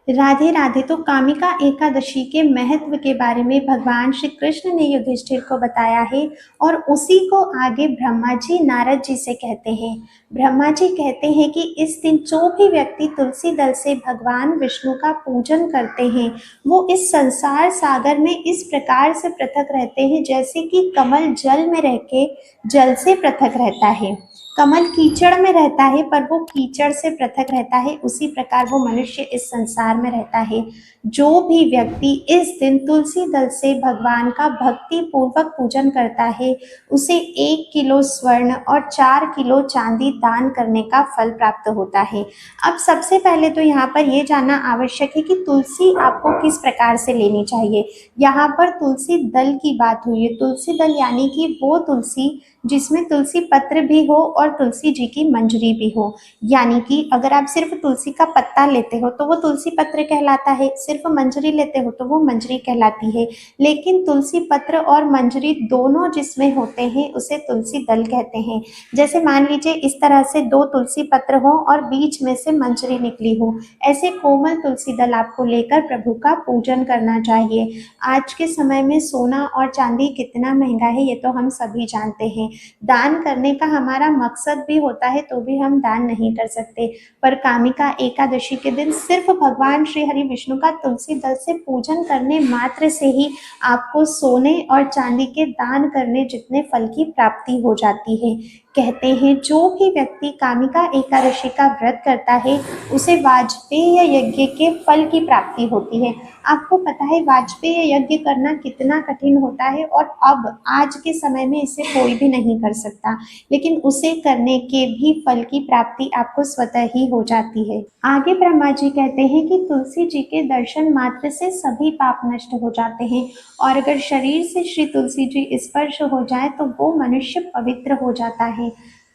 राधे राधे। तो कामिका एकादशी के महत्व के बारे में भगवान श्री कृष्ण ने युधिष्ठिर को बताया है और उसी को आगे ब्रह्मा जी नारद जी से कहते हैं। ब्रह्मा जी कहते हैं कि इस दिन जो भी व्यक्ति तुलसी दल से भगवान विष्णु का पूजन करते हैं वो इस संसार सागर में इस प्रकार से पृथक रहते हैं जैसे कि कमल जल में रह के जल से पृथक रहता है। कमल कीचड़ में रहता है पर वो कीचड़ से पृथक रहता है, उसी प्रकार वो मनुष्य इस संसार में रहता है। जो भी व्यक्ति इस दिन तुलसी दल से भगवान का भक्ति पूर्वक पूजन करता है उसे 1 किलो स्वर्ण और 4 किलो चांदी दान करने का फल प्राप्त होता है। अब सबसे पहले तो यहाँ पर ये जानना आवश्यक है कि तुलसी आपको किस प्रकार से लेनी चाहिए। यहाँ पर तुलसी दल की बात हुई है। तुलसी दल यानी कि वो तुलसी जिसमें तुलसी पत्र भी हो और तुलसी जी की मंजरी भी हो। यानी कि अगर आप सिर्फ तुलसी का पत्ता लेते हो तो वो तुलसी पत्र कहलाता है, सिर्फ मंजरी लेते हो तो वो मंजरी कहलाती है। लेकिन तुलसी पत्र और मंजरी दोनों जिसमें होते हैं उसे तुलसी दल कहते हैं। जैसे मान लीजिए इस तरह से 2 तुलसी पत्र हो और बीच में से मंजरी निकली हो, ऐसे कोमल तुलसी दल आपको लेकर प्रभु का पूजन करना चाहिए। आज के समय में सोना और चांदी कितना महंगा है ये तो हम सभी जानते हैं। दान करने का हमारा मकसद भी होता है तो भी हम दान नहीं कर सकते, पर कामिका एकादशी के दिन सिर्फ भगवान श्री हरि विष्णु का तुलसी दल से पूजन करने मात्र से ही आपको सोने और चांदी के दान करने जितने फल की प्राप्ति हो जाती है। कहते हैं जो भी व्यक्ति कामिका एकादशी का व्रत करता है उसे वाजपेय यज्ञ के फल की प्राप्ति होती है। आपको पता है वाजपेय यज्ञ करना कितना कठिन होता है और अब आज के समय में इसे कोई भी नहीं कर सकता, लेकिन उसे करने के भी फल की प्राप्ति आपको स्वतः ही हो जाती है। आगे ब्रह्मा जी कहते हैं कि तुलसी जी के दर्शन मात्र से सभी पाप नष्ट हो जाते हैं और अगर शरीर से श्री तुलसी जी स्पर्श हो जाए तो वो मनुष्य पवित्र हो जाता है।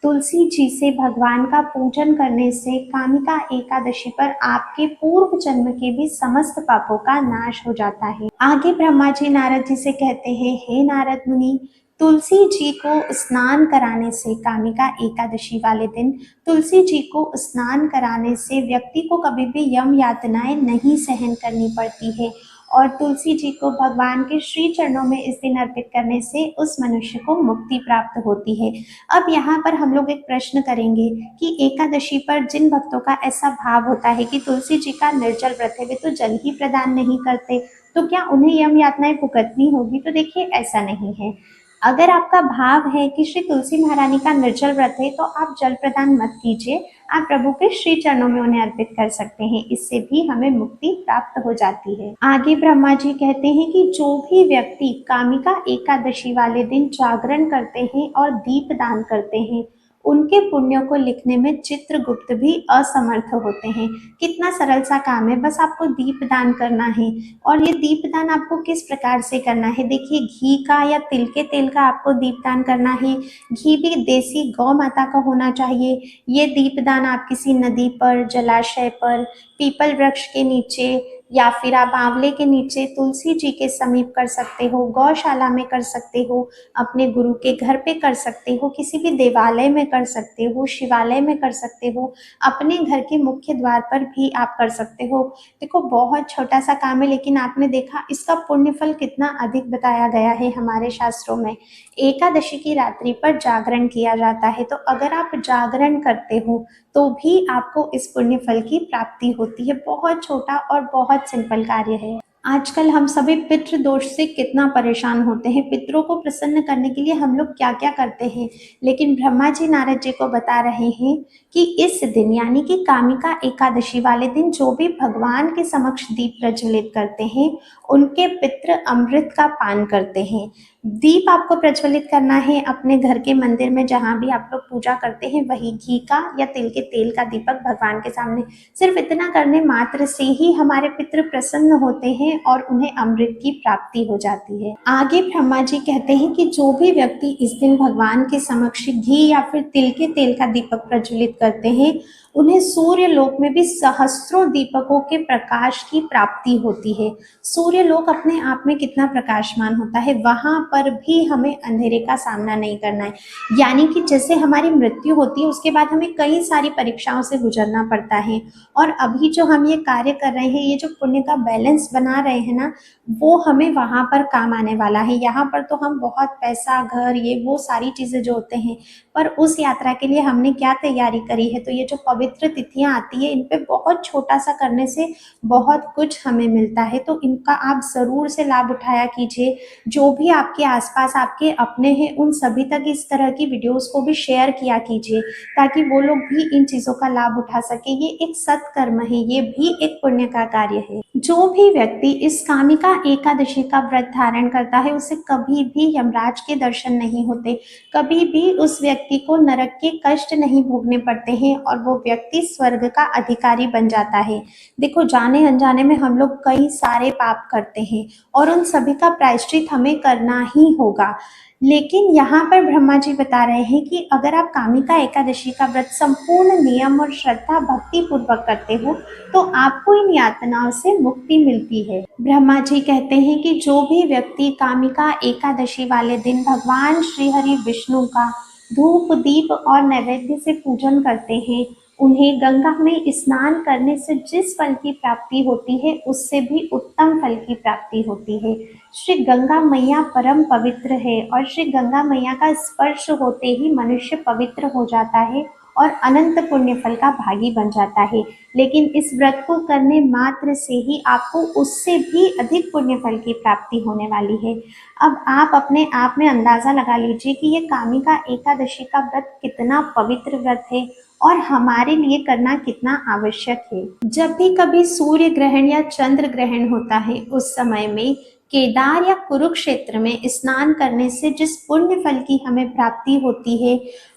तुलसी जी से भगवान का पूजन करने से कामिका एकादशी पर आपके पूर्व जन्म के भी समस्त पापों का नाश हो जाता है। आगे ब्रह्मा जी नारद जी से कहते हैं, हे नारद मुनि, तुलसी जी को स्नान कराने से कामिका एकादशी वाले दिन तुलसी जी को स्नान कराने से व्यक्ति को कभी भी यम यातनाएं नहीं सहन करनी पड़ती है और तुलसी जी को भगवान के श्री चरणों में इस दिन अर्पित करने से उस मनुष्य को मुक्ति प्राप्त होती है। अब यहाँ पर हम लोग एक प्रश्न करेंगे कि एकादशी पर जिन भक्तों का ऐसा भाव होता है कि तुलसी जी का निर्जल व्रत है, वे तो जल ही प्रदान नहीं करते, तो क्या उन्हें यम यातनाएं भुगतनी होगी? तो देखिए ऐसा नहीं है। अगर आपका भाव है कि श्री तुलसी महारानी का निर्जल व्रत है तो आप जल प्रदान मत कीजिए, आप प्रभु के श्री चरणों में उन्हें अर्पित कर सकते हैं, इससे भी हमें मुक्ति प्राप्त हो जाती है। आगे ब्रह्मा जी कहते हैं कि जो भी व्यक्ति कामिका एकादशी वाले दिन जागरण करते हैं और दीप दान करते हैं उनके पुण्यों को लिखने में चित्रगुप्त भी असमर्थ होते हैं। कितना सरल सा काम है, बस आपको दीप दान करना है। और ये दीप दान आपको किस प्रकार से करना है? देखिए घी का या तिल के तेल का आपको दीप दान करना है। घी भी देसी गौ माता का होना चाहिए। ये दीपदान आप किसी नदी पर, जलाशय पर, पीपल वृक्ष के नीचे या फिर आप आंवले के नीचे तुलसी जी के समीप कर सकते हो, गौशाला में कर सकते हो, अपने गुरु के घर पे कर सकते हो, किसी भी देवालय में कर सकते हो, शिवालय में कर सकते हो, अपने घर के मुख्य द्वार पर भी आप कर सकते हो। देखो बहुत छोटा सा काम है लेकिन आपने देखा इसका पुण्य फल कितना अधिक बताया गया है हमारे शास्त्रों में। एकादशी की रात्रि पर जागरण किया जाता है, तो अगर आप जागरण करते हो तो भी आपको इस पुण्य फल की प्राप्ति होती है। बहुत छोटा और बहुत सिंपल कार्य है। आजकल हम सभी पितृ दोष से कितना परेशान होते हैं, पितरों को प्रसन्न करने के लिए हम लोग क्या क्या करते हैं, लेकिन ब्रह्मा जी नारद जी को बता रहे हैं कि इस दिन यानी कि कामिका एकादशी वाले दिन जो भी भगवान के समक्ष दीप प्रज्वलित करते हैं उनके पितृ अमृत का पान करते हैं। दीप आपको प्रज्वलित करना है अपने घर के मंदिर में जहाँ भी आप लोग पूजा करते हैं, वही घी का या तिल के तेल का दीपक भगवान के सामने। सिर्फ इतना करने मात्र से ही हमारे पितृ प्रसन्न होते हैं और उन्हें अमृत की प्राप्ति हो जाती है। आगे ब्रह्मा जी कहते हैं कि जो भी व्यक्ति इस दिन भगवान के समक्ष घी या फिर तिल के तेल का दीपक प्रज्वलित करते हैं उन्हें सूर्य लोक में भी सहस्त्रों दीपकों के प्रकाश की प्राप्ति होती है। सूर्य लोक अपने आप में कितना प्रकाशमान होता है, वहां पर भी हमें अंधेरे का सामना नहीं करना है। यानी कि जैसे हमारी मृत्यु होती है उसके बाद हमें कई सारी परीक्षाओं से गुजरना पड़ता है, और अभी जो हम ये कार्य कर रहे हैं, ये जो पुण्य का बैलेंस बना रहे हैं ना, वो हमें वहां पर काम आने वाला है। यहाँ पर तो हम बहुत पैसा, घर, ये वो सारी चीजें जो होते हैं, पर उस यात्रा के लिए हमने क्या तैयारी करी है, तो ये जो पवित्र तिथियां आती है इन पे बहुत छोटा सा करने से बहुत कुछ हमें मिलता है। तो इनका आप जरूर से लाभ उठाया कीजिए। जो भी आपके आसपास आपके अपने हैं उन सभी तक इस तरह की वीडियोस को भी शेयर किया कीजिए, ताकि वो लोग भी इन चीजों का लाभ उठा सके। ये एक सत्कर्म है, ये भी एक पुण्य का कार्य है। जो भी व्यक्ति इस कामिका एकादशी का व्रत धारण करता है उसे कभी भी यमराज के दर्शन नहीं होते, कभी भी उस व्यक्ति को नरक के कष्ट नहीं भोगने पड़ते हैं, और वो व्यक्ति स्वर्ग का अधिकारी बन जाता है। देखो, जाने अनजाने में हम लोग कई सारे पाप करते हैं और उन सभी का प्रायश्चित हमें करना ही होगा। लेकिन यहाँ पर ब्रह्मा जी बता रहे हैं कि अगर आप कामिका एकादशी का व्रत संपूर्ण नियम और श्रद्धा भक्ति पूर्वक करते हो तो आपको इन यातनाओं से मुक्ति मिलती है। ब्रह्मा जी कहते हैं कि जो भी व्यक्ति कामिका एकादशी वाले दिन भगवान श्री हरि विष्णु का धूप, दीप और नैवेद्य से पूजन करते हैं, उन्हें गंगा में स्नान करने से जिस फल की प्राप्ति होती है उससे भी उत्तम फल की प्राप्ति होती है। श्री गंगा मैया परम पवित्र है और श्री गंगा मैया का स्पर्श होते ही मनुष्य पवित्र हो जाता है और अनंत पुण्य फल का भागी बन जाता है। लेकिन इस व्रत को करने मात्र से ही आपको उससे भी अधिक पुण्य फल की प्राप्ति होने वाली है। अब आप अपने आप में अंदाजा लगा लीजिए कि ये कामिका एकादशी का व्रत कितना पवित्र व्रत है और हमारे लिए करना कितना आवश्यक है। जब भी कभी सूर्य ग्रहण या चंद्र ग्रहण होता है उस समय में केदार या कुरुक्षेत्र में स्नान करने से जिस पुण्य फल की हमें प्राप्ति होती है,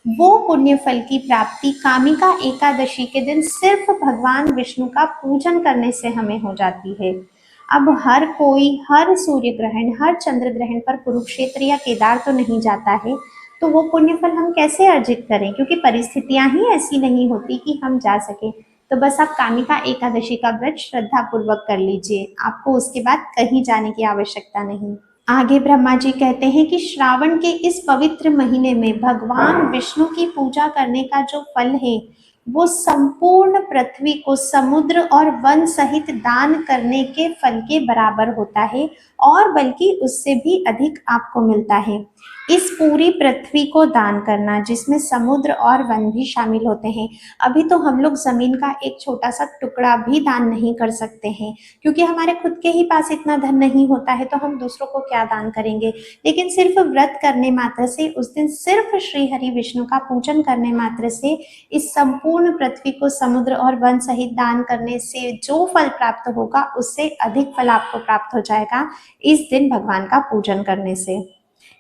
वो पुण्य फल की प्राप्ति कामिका एकादशी के दिन सिर्फ भगवान विष्णु का पूजन करने से हमें हो जाती है। अब हर कोई हर सूर्य ग्रहण, हर चंद्र ग्रहण पर कुरुक्षेत्र या केदार तो नहीं जाता है, तो वो पुण्य फल हम कैसे अर्जित करें, क्योंकि परिस्थितियां ही ऐसी नहीं होती कि हम जा सके। तो बस आप कामिका एकादशी का व्रत श्रद्धा पूर्वक कर लीजिए, आपको उसके बाद कहीं जाने की आवश्यकता नहीं। आगे ब्रह्मा जी कहते हैं कि श्रावण के इस पवित्र महीने में भगवान विष्णु की पूजा करने का जो फल है वो संपूर्ण पृथ्वी को समुद्र और वन सहित दान करने के फल के बराबर होता है, और बल्कि उससे भी अधिक आपको मिलता है। इस पूरी पृथ्वी को दान करना, जिसमें समुद्र और वन भी शामिल होते हैं। अभी तो हम लोग जमीन का एक छोटा सा टुकड़ा भी दान नहीं कर सकते हैं, क्योंकि हमारे खुद के ही पास इतना धन नहीं होता है, तो हम दूसरों को क्या दान करेंगे। लेकिन सिर्फ व्रत करने मात्र से, उस दिन सिर्फ श्री हरि विष्णु का पूजन करने मात्र से, इस संपूर्ण पृथ्वी को समुद्र और वन सहित दान करने से जो फल प्राप्त होगा उससे अधिक फल आपको प्राप्त हो जाएगा इस दिन भगवान का पूजन करने से।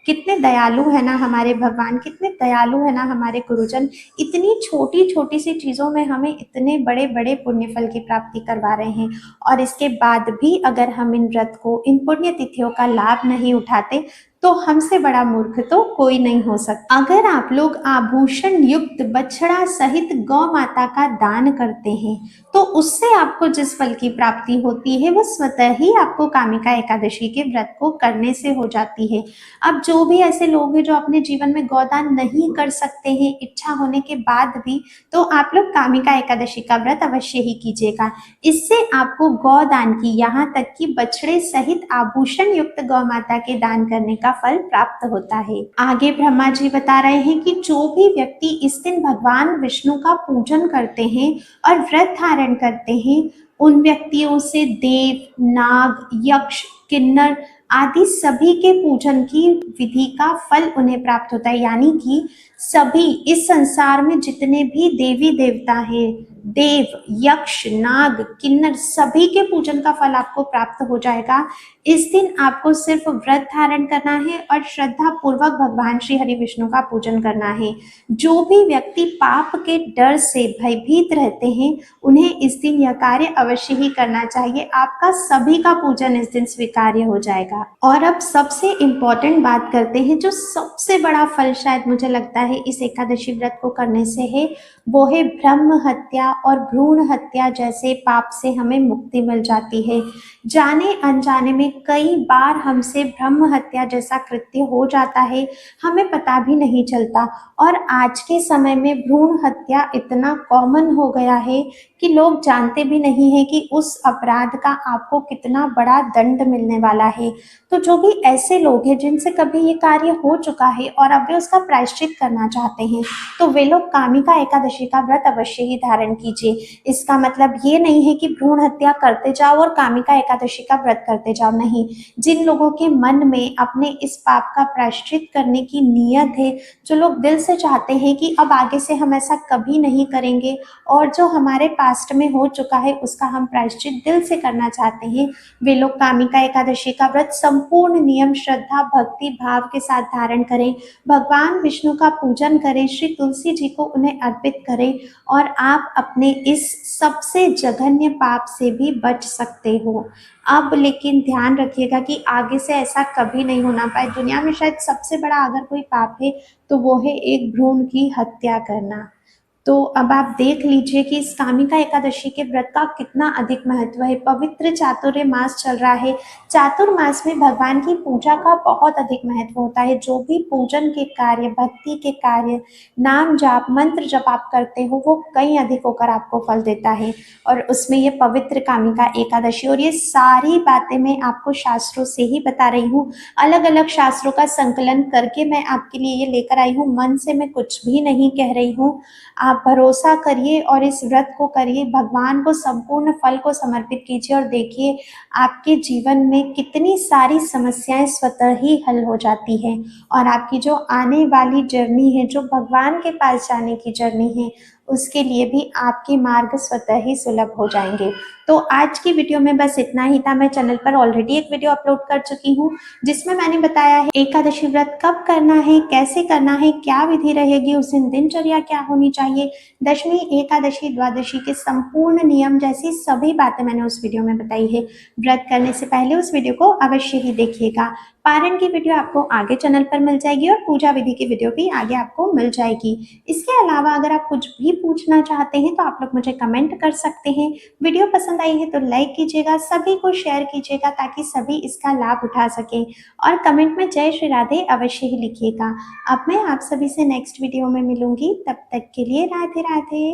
कितने दयालु है ना हमारे भगवान, कितने दयालु है ना हमारे गुरुजन। इतनी छोटी छोटी सी चीज़ों में हमें इतने बड़े बड़े पुण्य फल की प्राप्ति करवा रहे हैं, और इसके बाद भी अगर हम इन व्रत को, इन पुण्य तिथियों का लाभ नहीं उठाते तो हमसे बड़ा मूर्ख तो कोई नहीं हो सकता। अगर आप लोग आभूषण युक्त बछड़ा सहित गौ माता का दान करते हैं तो उससे आपको जिस फल की प्राप्ति होती है वो स्वतः ही आपको कामिका एकादशी के व्रत को करने से हो जाती है। अब जो भी ऐसे लोग हैं जो अपने जीवन में गौदान नहीं कर सकते हैं इच्छा होने के बाद भी, तो आप लोग कामिका एकादशी का व्रत अवश्य ही कीजिएगा। इससे आपको गौदान की, यहाँ तक कि बछड़े सहित आभूषण युक्त गौ माता के दान करने का फल प्राप्त होता है। आगे ब्रह्मा जी बता रहे हैं कि जो भी व्यक्ति इस दिन भगवान विष्णु का पूजन करते हैं और व्रत धारण करते हैं, उन व्यक्तियों से देव, नाग, यक्ष, किन्नर आदि सभी के पूजन की विधि का फल उन्हें प्राप्त होता है। यानी कि सभी इस संसार में जितने भी देवी देवता हैं, देव, यक्ष, नाग, किन्नर, सभी के पूजन का फल आपको प्राप्त हो जाएगा। इस दिन आपको सिर्फ व्रत धारण करना है और श्रद्धा पूर्वक भगवान श्री हरि विष्णु का पूजन करना है। जो भी व्यक्ति पाप के डर से भयभीत रहते हैं उन्हें इस दिन यह कार्य अवश्य ही करना चाहिए। आपका सभी का पूजन इस दिन स्वीकार्य हो जाएगा। और अब सबसे इम्पोर्टेंट बात करते हैं, जो सबसे बड़ा फल शायद मुझे लगता है इस एकादशी व्रत को करने से है, वो है ब्रह्म हत्या और भ्रूण हत्या जैसे पाप से हमें मुक्ति मिल जाती है। जाने अनजाने में कई बार हमसे ब्रह्म हत्या जैसा कृत्य हो जाता है, हमें पता भी नहीं चलता। और आज के समय में भ्रूण हत्या इतना कॉमन हो गया है कि लोग जानते भी नहीं है कि उस अपराध का आपको कितना बड़ा दंड मिलने वाला है। तो जो भी ऐसे लोग हैं जिनसे कभी ये कार्य हो चुका है और अब वे उसका प्रायश्चित करना चाहते हैं, तो वे लोग कामिका एकादशी का व्रत अवश्य ही धारण कीजिए। इसका मतलब ये नहीं है कि भ्रूण हत्या करते जाओ और कामिका एकादशी का व्रत करते जाओ, नहीं। जिन लोगों के मन में अपने इस पाप का प्रायश्चित करने की नियत है, जो लोग दिल से चाहते हैं कि अब आगे से हम ऐसा कभी नहीं करेंगे और जो हमारे पास्ट में हो चुका है उसका हम प्रायश्चित दिल से करना चाहते हैं, वे लोग कामिका एकादशी का व्रत संपूर्ण नियम, श्रद्धा, भक्ति भाव के साथ धारण करें। भगवान विष्णु का पूजन करें, श्री तुलसी जी को उन्हें अर्पित करें और आप अपने इस सबसे जघन्य पाप से भी बच सकते हो। अब लेकिन ध्यान रखिएगा कि आगे से ऐसा कभी नहीं होना पाए। दुनिया में शायद सबसे बड़ा अगर कोई पाप है तो वो है एक भ्रूण की हत्या करना। तो अब आप देख लीजिए कि इस कामिका एकादशी के व्रत का कितना अधिक महत्व है। पवित्र चातुर्य मास चल रहा है। चातुर्मास में भगवान की पूजा का बहुत अधिक महत्व होता है। जो भी पूजन के कार्य, भक्ति के कार्य, नाम जाप, मंत्र जप आप करते हो, वो कहीं अधिक होकर आपको फल देता है। और उसमें ये पवित्र कामिका एकादशी, और ये सारी बातें मैं आपको शास्त्रों से ही बता रही हूँ। अलग अलग शास्त्रों का संकलन करके मैं आपके लिए ये लेकर आई हूँ। मन से मैं कुछ भी नहीं कह रही हूँ। आप भरोसा करिए और इस व्रत को करिए, भगवान को संपूर्ण फल को समर्पित कीजिए और देखिए आपके जीवन में कितनी सारी समस्याएं स्वतः ही हल हो जाती हैं। और आपकी जो आने वाली जर्नी है, जो भगवान के पास जाने की जर्नी है, उसके लिए भी आपके मार्ग स्वतः ही सुलभ हो जाएंगे। तो आज की वीडियो में बस इतना ही था। मैं चैनल पर ऑलरेडी एक वीडियो अपलोड कर चुकी हूँ जिसमें मैंने बताया है एकादशी व्रत कब करना है, कैसे करना है, क्या विधि रहेगी, उस दिन दिनचर्या क्या होनी चाहिए, दशमी, एकादशी, द्वादशी के संपूर्ण नियम जैसी सभी बातें मैंने उस वीडियो में बताई है। व्रत करने से पहले उस वीडियो को अवश्य ही देखिएगा। पारण की वीडियो आपको आगे चैनल पर मिल जाएगी और पूजा विधि की वीडियो भी आगे आपको मिल जाएगी। इसके अलावा अगर आप कुछ भी पूछना चाहते हैं तो आप लोग मुझे कमेंट कर सकते हैं। वीडियो पसंद आई है तो लाइक कीजिएगा, सभी को शेयर कीजिएगा ताकि सभी इसका लाभ उठा सकें, और कमेंट में जय श्री राधे अवश्य ही लिखिएगा। अब मैं आप सभी से नेक्स्ट वीडियो में मिलूंगी, तब तक के लिए राधे राधे।